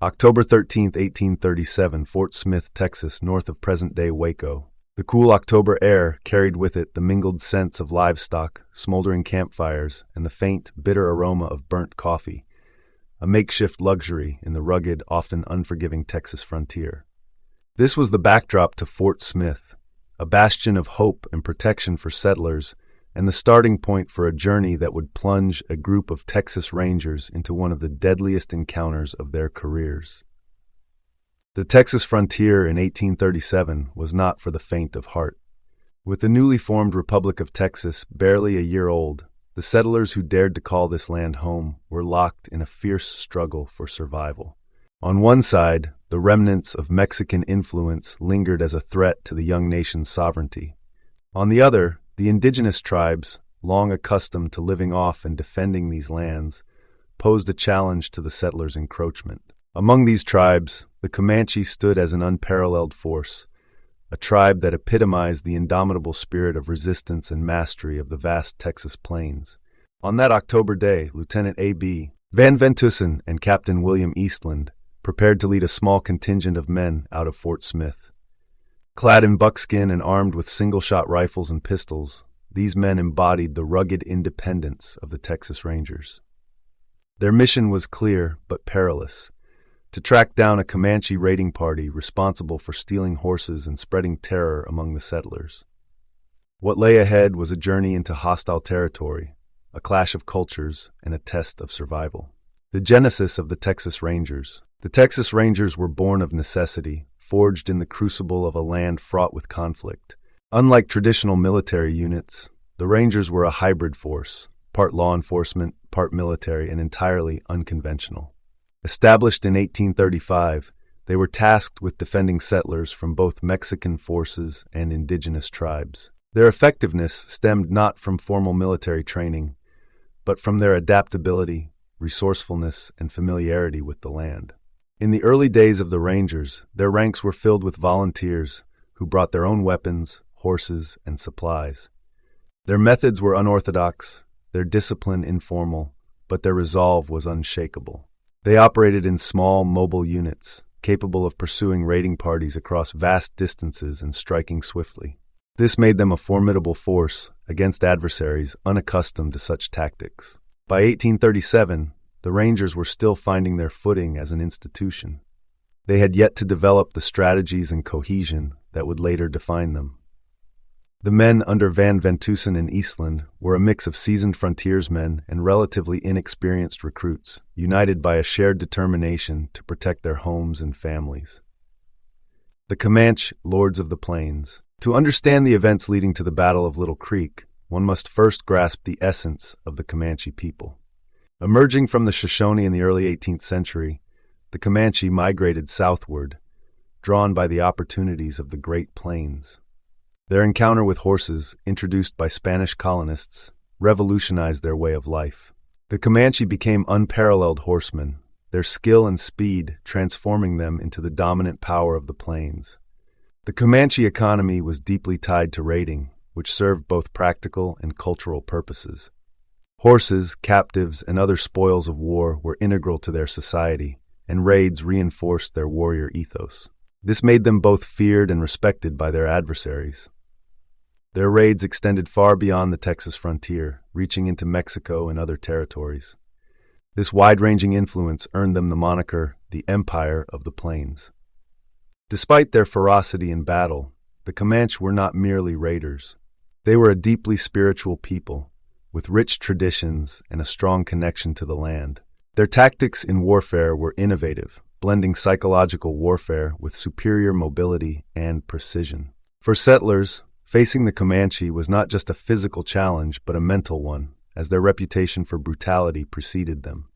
October 13, 1837, Fort Smith, Texas, north of present-day Waco. The cool October air carried with it the mingled scents of livestock, smoldering campfires, and the faint, bitter aroma of burnt coffee, a makeshift luxury in the rugged, often unforgiving Texas frontier. This was the backdrop to Fort Smith, a bastion of hope and protection for settlers, and the starting point for a journey that would plunge a group of Texas Rangers into one of the deadliest encounters of their careers. The Texas frontier in 1837 was not for the faint of heart. With the newly formed Republic of Texas barely a year old, the settlers who dared to call this land home were locked in a fierce struggle for survival. On one side, the remnants of Mexican influence lingered as a threat to the young nation's sovereignty. On the other, the indigenous tribes, long accustomed to living off and defending these lands, posed a challenge to the settlers' encroachment. Among these tribes, the Comanche stood as an unparalleled force, a tribe that epitomized the indomitable spirit of resistance and mastery of the vast Texas plains. On that October day, Lieutenant A.B. Van Ventussen and Captain William Eastland prepared to lead a small contingent of men out of Fort Smith. Clad in buckskin and armed with single-shot rifles and pistols, these men embodied the rugged independence of the Texas Rangers. Their mission was clear but perilous: to track down a Comanche raiding party responsible for stealing horses and spreading terror among the settlers. What lay ahead was a journey into hostile territory, a clash of cultures, and a test of survival. The genesis of the Texas Rangers. The Texas Rangers were born of necessity, forged in the crucible of a land fraught with conflict. Unlike traditional military units, the Rangers were a hybrid force, part law enforcement, part military, and entirely unconventional. Established in 1835, they were tasked with defending settlers from both Mexican forces and indigenous tribes. Their effectiveness stemmed not from formal military training, but from their adaptability, resourcefulness, and familiarity with the land. In the early days of the Rangers, their ranks were filled with volunteers who brought their own weapons, horses, and supplies. Their methods were unorthodox, their discipline informal, but their resolve was unshakable. They operated in small, mobile units, capable of pursuing raiding parties across vast distances and striking swiftly. This made them a formidable force against adversaries unaccustomed to such tactics. By 1837, the Rangers were still finding their footing as an institution. They had yet to develop the strategies and cohesion that would later define them. The men under Van Ventussen and Eastland were a mix of seasoned frontiersmen and relatively inexperienced recruits, united by a shared determination to protect their homes and families. The Comanche, Lords of the Plains. To understand the events leading to the Battle of Little Creek, one must first grasp the essence of the Comanche people. Emerging from the Shoshone in the early 18th century, the Comanche migrated southward, drawn by the opportunities of the Great Plains. Their encounter with horses, introduced by Spanish colonists, revolutionized their way of life. The Comanche became unparalleled horsemen, their skill and speed transforming them into the dominant power of the plains. The Comanche economy was deeply tied to raiding, which served both practical and cultural purposes. Horses, captives, and other spoils of war were integral to their society, and raids reinforced their warrior ethos. This made them both feared and respected by their adversaries. Their raids extended far beyond the Texas frontier, reaching into Mexico and other territories. This wide-ranging influence earned them the moniker, the Empire of the Plains. Despite their ferocity in battle, the Comanche were not merely raiders. They were a deeply spiritual people, with rich traditions and a strong connection to the land. Their tactics in warfare were innovative, blending psychological warfare with superior mobility and precision. For settlers, facing the Comanche was not just a physical challenge but a mental one, as their reputation for brutality preceded them.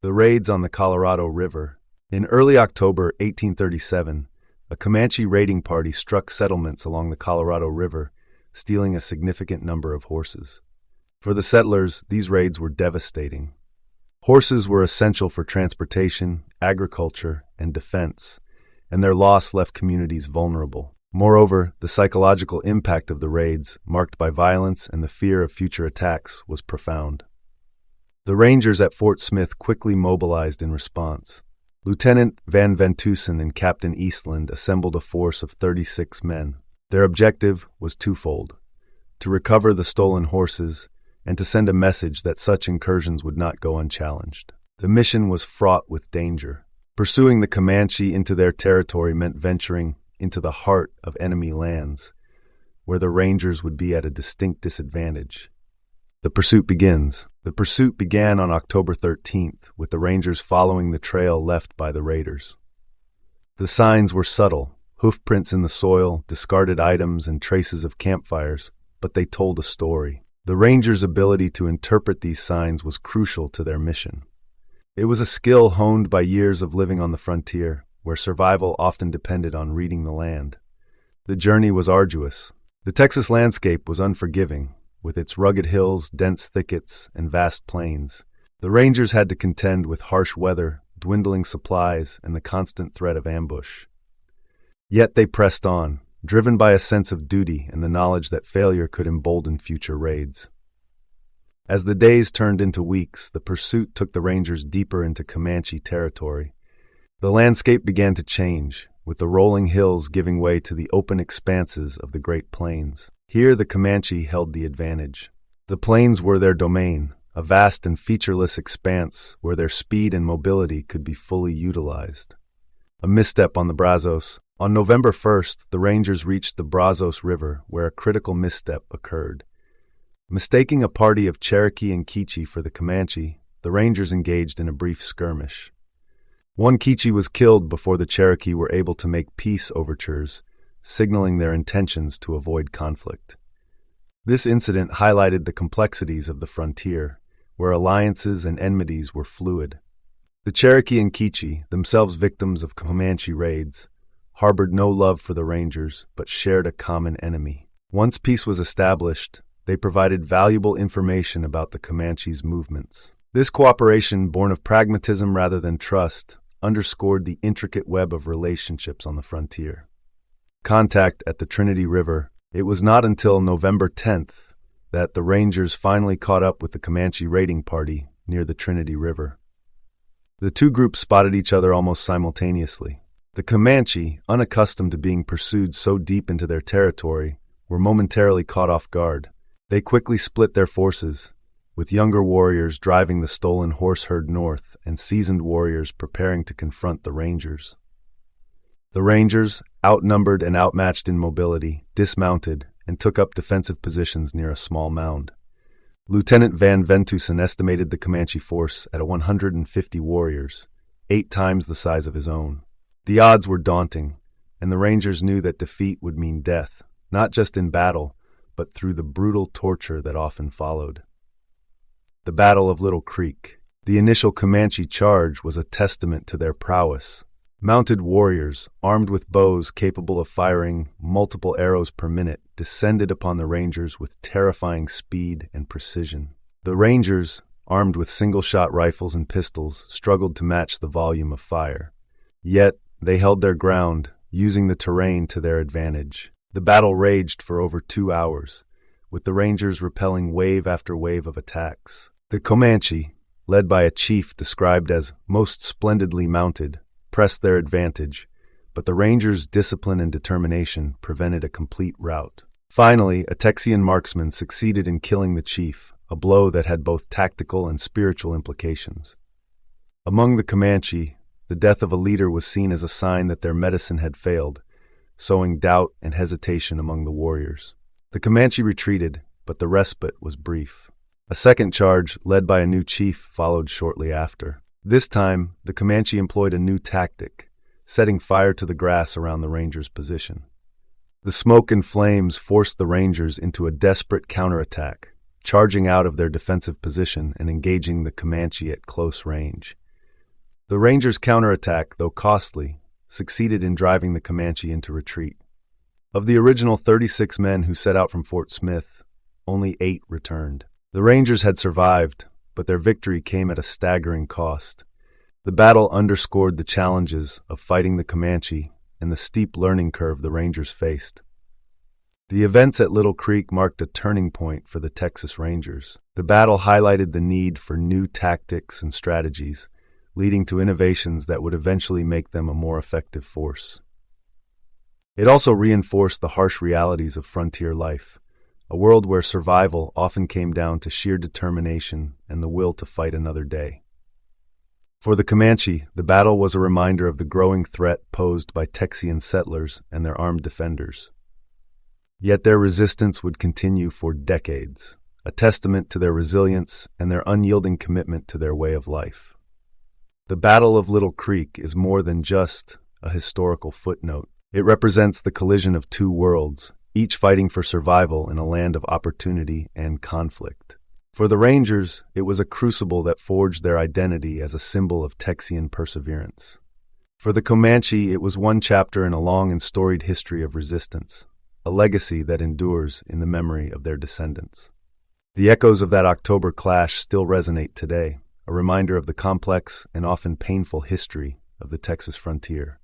The raids on the Colorado River. In early October 1837, a Comanche raiding party struck settlements along the Colorado River, stealing a significant number of horses. For the settlers, these raids were devastating. Horses were essential for transportation, agriculture, and defense, and their loss left communities vulnerable. Moreover, the psychological impact of the raids, marked by violence and the fear of future attacks, was profound. The Rangers at Fort Smith quickly mobilized in response. Lieutenant Van Ventusen and Captain Eastland assembled a force of 36 men. Their objective was twofold: to recover the stolen horses and to send a message that such incursions would not go unchallenged. The mission was fraught with danger. Pursuing the Comanche into their territory meant venturing into the heart of enemy lands, where the Rangers would be at a distinct disadvantage. The pursuit begins. The pursuit began on October 13th, with the Rangers following the trail left by the raiders. The signs were subtle: hoofprints in the soil, discarded items, and traces of campfires, but they told a story. The Rangers' ability to interpret these signs was crucial to their mission. It was a skill honed by years of living on the frontier, where survival often depended on reading the land. The journey was arduous. The Texas landscape was unforgiving, with its rugged hills, dense thickets, and vast plains. The Rangers had to contend with harsh weather, dwindling supplies, and the constant threat of ambush. Yet they pressed on, driven by a sense of duty and the knowledge that failure could embolden future raids. As the days turned into weeks, the pursuit took the Rangers deeper into Comanche territory. The landscape began to change, with the rolling hills giving way to the open expanses of the Great Plains. Here the Comanche held the advantage. The plains were their domain, a vast and featureless expanse where their speed and mobility could be fully utilized. A misstep on the Brazos. On November 1st, the Rangers reached the Brazos River, where a critical misstep occurred. Mistaking a party of Cherokee and K'iche' for the Comanche, the Rangers engaged in a brief skirmish. One K'iche' was killed before the Cherokee were able to make peace overtures, signaling their intentions to avoid conflict. This incident highlighted the complexities of the frontier, where alliances and enmities were fluid. The Cherokee and K'iche', themselves victims of Comanche raids, harbored no love for the Rangers, but shared a common enemy. Once peace was established, they provided valuable information about the Comanche's movements. This cooperation, born of pragmatism rather than trust, underscored the intricate web of relationships on the frontier. Contact at the Trinity River. It was not until November 10th that the Rangers finally caught up with the Comanche raiding party near the Trinity River. The two groups spotted each other almost simultaneously. The Comanche, unaccustomed to being pursued so deep into their territory, were momentarily caught off guard. They quickly split their forces, with younger warriors driving the stolen horse herd north and seasoned warriors preparing to confront the Rangers. The Rangers, outnumbered and outmatched in mobility, dismounted and took up defensive positions near a small mound. Lieutenant Van Ventusen estimated the Comanche force at 150 warriors, 8 times the size of his own. The odds were daunting, and the Rangers knew that defeat would mean death, not just in battle, but through the brutal torture that often followed. The Battle of Little Creek. The initial Comanche charge was a testament to their prowess. Mounted warriors, armed with bows capable of firing multiple arrows per minute, descended upon the Rangers with terrifying speed and precision. The Rangers, armed with single-shot rifles and pistols, struggled to match the volume of fire. Yet, they held their ground, using the terrain to their advantage. The battle raged for over 2 hours, with the Rangers repelling wave after wave of attacks. The Comanche, led by a chief described as most splendidly mounted, pressed their advantage, but the Rangers' discipline and determination prevented a complete rout. Finally, a Texian marksman succeeded in killing the chief, a blow that had both tactical and spiritual implications. Among the Comanche, the death of a leader was seen as a sign that their medicine had failed, sowing doubt and hesitation among the warriors. The Comanche retreated, but the respite was brief. A second charge, led by a new chief, followed shortly after. This time, the Comanche employed a new tactic, setting fire to the grass around the Rangers' position. The smoke and flames forced the Rangers into a desperate counterattack, charging out of their defensive position and engaging the Comanche at close range. The Rangers' counterattack, though costly, succeeded in driving the Comanche into retreat. Of the original 36 men who set out from Fort Smith, only 8 returned. The Rangers had survived, but their victory came at a staggering cost. The battle underscored the challenges of fighting the Comanche and the steep learning curve the Rangers faced. The events at Little Creek marked a turning point for the Texas Rangers. The battle highlighted the need for new tactics and strategies, leading to innovations that would eventually make them a more effective force. It also reinforced the harsh realities of frontier life, a world where survival often came down to sheer determination and the will to fight another day. For the Comanche, the battle was a reminder of the growing threat posed by Texian settlers and their armed defenders. Yet their resistance would continue for decades, a testament to their resilience and their unyielding commitment to their way of life. The Battle of Little Creek is more than just a historical footnote. It represents the collision of two worlds, each fighting for survival in a land of opportunity and conflict. For the Rangers, it was a crucible that forged their identity as a symbol of Texian perseverance. For the Comanche, it was one chapter in a long and storied history of resistance, a legacy that endures in the memory of their descendants. The echoes of that October clash still resonate today, a reminder of the complex and often painful history of the Texas frontier.